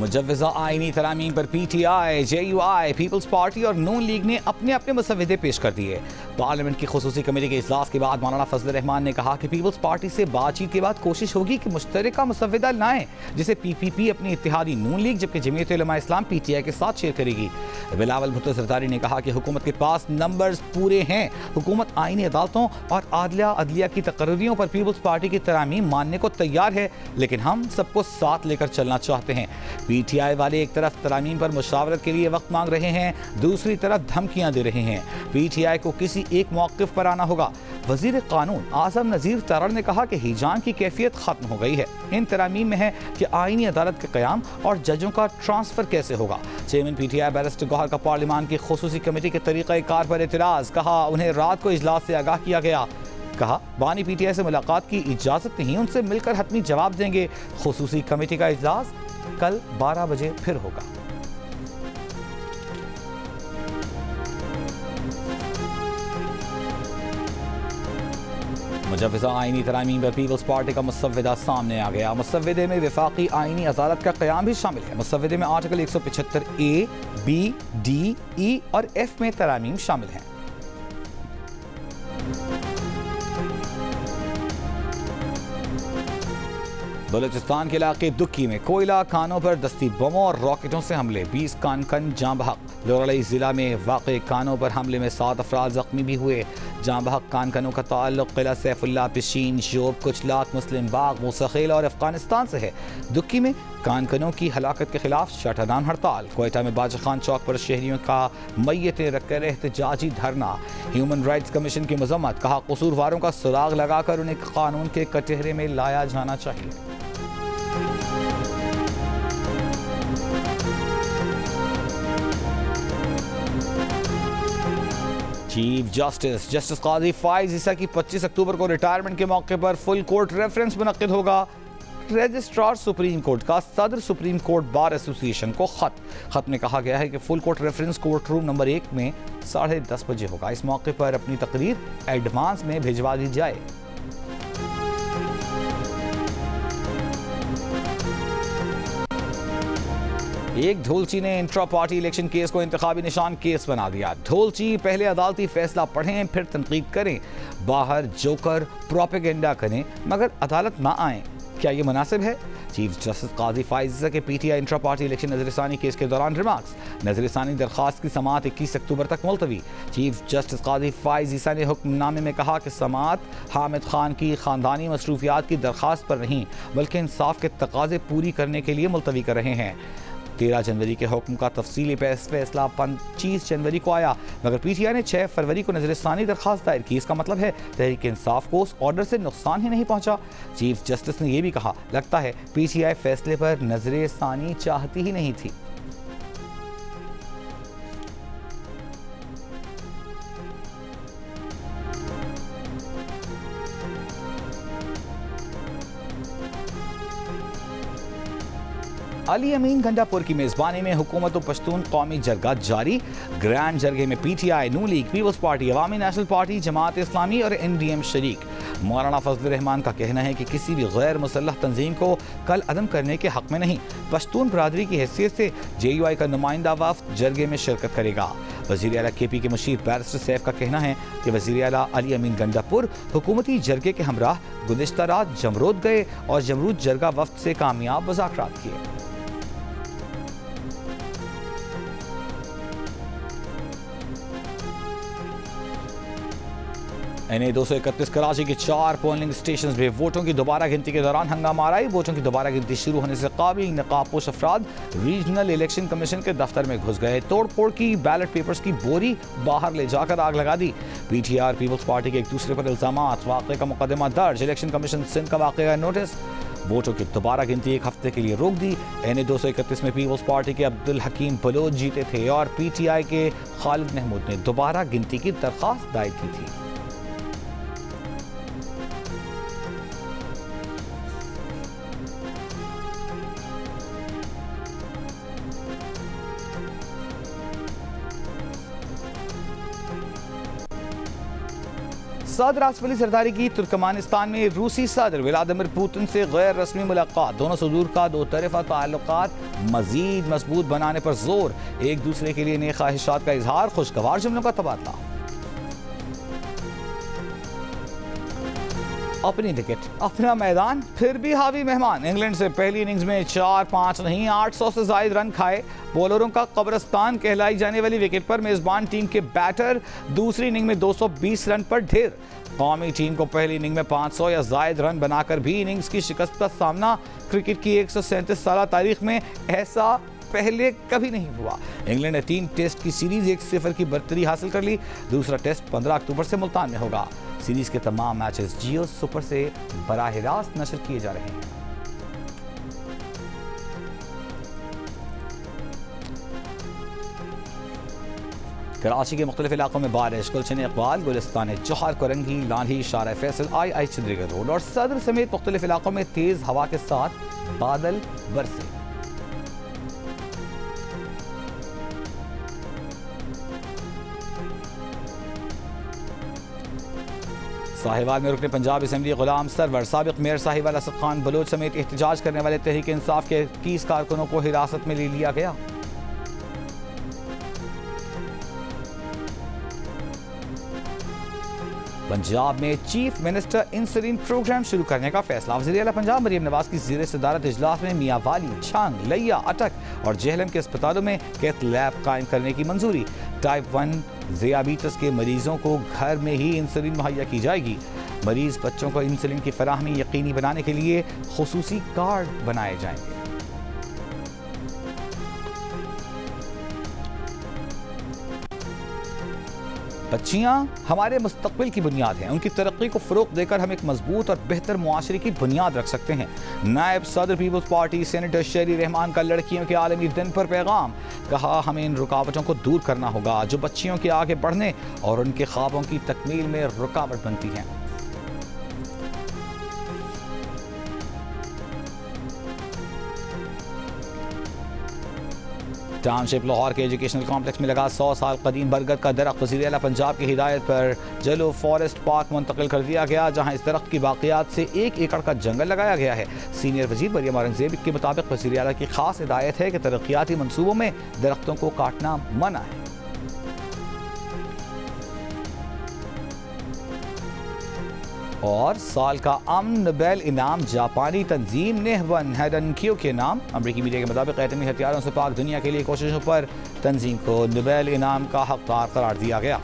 मुजव्वज़ा आईनी तरामीम पर PTI, JUI, peoples party और नून लीग ने अपने अपने मुसव्वदे पेश कर दिए। पार्लियामेंट की खुसूसी कमेटी के इजलास के बाद मौलाना फजल रहमान ने कहा कि पीपल्स पार्टी से बातचीत के बाद कोशिश होगी कि मुश्तरका मुसव्वदा लाएं, जिसे PPP अपनी इत्तेहादी नून लीग जबकि जमीयत उलमा इस्लाम PTI के साथ शेयर करेगी। बिलावल भुट्टो ज़रदारी ने कहा कि हुकूमत के पास नंबर्स पूरे हैं। हुकूमत आईनी अदालतों और अदलिया की तकर्रियों पर पीपल्स पार्टी की तरामीम मानने को तैयार है, लेकिन हम सबको साथ लेकर चलना चाहते हैं। PTI वाले एक तरफ तरामीम पर मुशावरत के लिए वक्त मांग रहे हैं, दूसरी तरफ धमकियां दे रहे हैं। PTI को किसी एक मौक़िफ़ पर आना होगा। वज़ीर कानून आज़म नज़ीर तरण ने कहा कि हिजान की कैफियत खत्म हो गई है। इन तरामीम में है कि आईनी अदालत के क़याम और जजों का ट्रांसफ़र कैसे होगा। चेयरमैन PTI बैरिस्टर गौहर का पार्लियामान की खुसूसी कमेटी के तरीक़ाकार पर एतराज़, कहा उन्हें रात को इजलास से आगाह किया गया। कहा बानी PTI से मुलाकात की इजाज़त नहीं, उनसे मिलकर हतमी जवाब देंगे। खुसूसी कमेटी का इजलास कल 12 बजे फिर होगा। मुजव्वज़ा आईनी तरामीम पर पीपल्स पार्टी का मुसव्वदा सामने आ गया। मुसव्वदे में वफाकी आईनी अदालत का क़याम भी शामिल है। मुसव्वदे में article 175A, B, D, E और F में तरामीम शामिल हैं। बलूचिस्तान के इलाके दुक्की में कोयला खानों पर दस्ती बमों और रॉकेटों से हमले, 20 कानकन जाँ बहक। लोरलई जिला में वाक़े खानों पर हमले में 7 अफराद जख्मी भी हुए। जाँ बहक कानकनों का ताल्लुक किला सैफुल्लाह, पिशीन, शोब, कुचलाक, मुस्लिम बाग, मुसखेल और अफगानिस्तान से है। दुक्की में कानकनों की हलाकत के खिलाफ शटरदान हड़ताल। कोयटा में बादशाह खान चौक पर शहरियों का मय्यतें रखकर एहतजाजी धरना। ह्यूमन राइट्स कमीशन की मजम्मत, कहा कसूरवारों का सुराग लगाकर उन्हें कानून के कटहरे में लाया जाना चाहिए। चीफ जस्टिस काजी फाइज ईसा की 25 अक्टूबर को रिटायरमेंट के मौके पर फुल कोर्ट रेफरेंस मुनक्किद होगा। रजिस्ट्रार सुप्रीम कोर्ट का सदर सुप्रीम कोर्ट बार एसोसिएशन को खत में कहा गया है कि full court reference court room number 1 में 10:30 बजे होगा। इस मौके पर अपनी तकरीर एडवांस में भिजवा दी जाए। एक ढोलची ने इंट्रा पार्टी इलेक्शन केस को इंतखाबी निशान केस बना दिया। ढोलची पहले अदालती फैसला पढ़ें फिर तनकीद करें, बाहर जोकर प्रोपेगेंडा करें मगर अदालत ना आए, क्या ये मुनासिब है? चीफ जस्टिस काजी फाइज के PTI इंट्रा पार्टी इलेक्शन नजरसानी केस के दौरान रिमार्क्स। नजरसानी दरख्वास्त की समाअत 21 अक्टूबर तक मुलतवी। चीफ जस्टिस काजी फाइज ईसा ने हुक्मनामे में कहा कि समाअत हामिद खान की ख़ानदानी मसरूफियात की दरख्वास्त पर नहीं बल्कि इंसाफ के तकाजे पूरी करने के लिए मुलतवी कर रहे हैं। 13 जनवरी के हुक्म का तफसीली फैसला 25 जनवरी को आया, मगर PTI ने 6 फरवरी को नजरसानी दरख्वास्त दायर की। इसका मतलब है तहरीक इंसाफ को उस ऑर्डर से नुकसान ही नहीं पहुंचा। चीफ जस्टिस ने यह भी कहा, लगता है PTI फैसले पर नजरसानी चाहती ही नहीं थी। अली अमीन गंडापुर की मेज़बानी में हुकूमत व पश्तून कौमी जरगा जारी। ग्रैंड जरगे में PTI, नून लीग, पीपल्स पार्टी, अवामी नेशनल पार्टी, जमात इस्लामी और NDM शरीक। मौलाना फजल रहमान का कहना है कि किसी भी गैर मुसल्लह तंजीम को कल अदम करने के हक में नहीं। पश्तून बरादरी की हैसियत से JUI का नुमाइंदा वफ्द जरगे में शिरकत करेगा। वज़ीर आला KP के मुशीर बैरिस्टर सैफ का कहना है कि वज़ीर आला अली अमीन गंडापुर हुकूमती जरगे के हमराह गुज़िश्ता रात जमरूद गए और जमरूद जरगा वफ्द से कामयाब मुज़ाकरात किए। NA 231 कराची के 4 पोलिंग स्टेशन में वोटों की दोबारा गिनती के दौरान हंगामा आई। वोटों की दोबारा गिनती शुरू होने से काबिल नकाबपोश अफराद रीजनल इलेक्शन कमीशन के दफ्तर में घुस गए। तोड़ फोड़ की, बैलेट पेपर्स की बोरी बाहर ले जाकर आग लगा दी। PTI और पीपल्स पार्टी के एक दूसरे पर इल्जामात, वाक़े का मुकदमा दर्ज। इलेक्शन कमीशन सिंध का वाक़े का नोटिस। वोटों की दोबारा गिनती 1 हफ्ते के लिए रोक दी। NA 231 में पीपल्स पार्टी के अब्दुल हकीम बलोच जीते थे और PTI के खालिद महमूद ने दोबारा गिनती की दरख्वास्त दायर की थी। सदर आसिफ अली जरदारी की तुर्कमानिस्तान में रूसी सदर व्लादिमीर पुतिन से गैर रस्मी मुलाकात। दोनों सदूर का दो तरफा ताल्लुकात मजीद मजबूत बनाने पर जोर, एक दूसरे के लिए नई ख्वाहिशात का इजहार, खुशगवार जुमलों का तबादला। अपनी विकेट अपना मैदान फिर भी हावी मेहमान। इंग्लैंड से पहली इनिंग्स में 4-5 नहीं 800 से ज्यादा रन खाए बॉलरों का कब्रिस्तान कहलाई जाने वाली विकेट पर मेजबान टीम के बैटर दूसरी इनिंग में 220 रन पर ढेर। कौमी टीम को पहली इनिंग में 500 या ज्यादा रन बनाकर भी इनिंग्स की शिकस्त का सामना क्रिकेट की 137 साल तारीख में ऐसा पहले कभी नहीं हुआ। इंग्लैंड ने 3 टेस्ट की सीरीज 1-0 की बरतरी हासिल कर ली। दूसरा टेस्ट 15 अक्टूबर से मुल्तान में होगा। सीरीज के तमाम मैचेस जियो सुपर से बराह रास्त नशर किए जा रहे हैं। कराची के मुख्तलिफ इलाकों में बारिश, गुलशन इकबाल, गुलिस्तान जौहर, कोरंगी, लांधी, शारा फैसल, आई चंद्रीगढ़ रोड और सदर समेत मुख्तलिफ इलाकों में तेज हवा के साथ बादल बरसे। साहिवाल में रुकने पंजाब असेंबली गुलाम सरवर, साबिक मेयर साहिवाल असद खान बलोच समेत एहतजाज करने वाले तहरीक इंसाफ के 21 कारकुनों को हिरासत में ले लिया गया। पंजाब में चीफ मिनिस्टर इंसुलिन प्रोग्राम शुरू करने का फैसला। वज़ीर आला पंजाब मरियम नवाज की ज़ेर सदारत इजलास में मियांवाली, छांग, लिया, अटक और जेहलम के अस्पतालों में कैथ लैब कायम करने की मंजूरी। टाइप 1 ज़ियाबीतस के मरीजों को घर में ही इंसुलिन मुहैया की जाएगी। मरीज बच्चों को इंसुलिन की फराहमी यकीनी बनाने के लिए खुसूसी कार्ड बनाए जाएंगे। बच्चियां हमारे मुस्तकबिल की बुनियाद हैं। उनकी तरक्की को फ़रोग़ देकर हम एक मजबूत और बेहतर मुआशरे की बुनियाद रख सकते हैं। नायब सदर पीपल्स पार्टी सेनेटर शेरी रहमान का लड़कियों के आलमी दिन पर पैगाम। कहा, हमें इन रुकावटों को दूर करना होगा जो बच्चियों के आगे बढ़ने और उनके ख्वाबों की तकमील में रुकावट बनती हैं। टाउनशिप लाहौर के एजुकेशनल कॉम्प्लेक्स में लगा 100 साल कदीम बरगद का दरख्त वज़ीर आला पंजाब की हिदायत पर जलो फॉरेस्ट पार्क मुंतकिल कर दिया गया, जहां इस दरख्त की बाक़ियात से 1 एकड़ का जंगल लगाया गया है। सीनियर वज़ीर मरियम औरंगज़ेब के मुताबिक वज़ीर आला की खास हिदायत है कि तरक्याती मनसूबों में दरख्तों को काटना मना है। और साल का अमन नोबेल इनाम जापानी तंजीम नेहवन हैडनक्यू के नाम। अमरीकी मीडिया के मुताबिक एटमी हथियारों से पाक दुनिया के लिए कोशिशों पर तंजीम को नोबेल इनाम का हकदार करार दिया गया।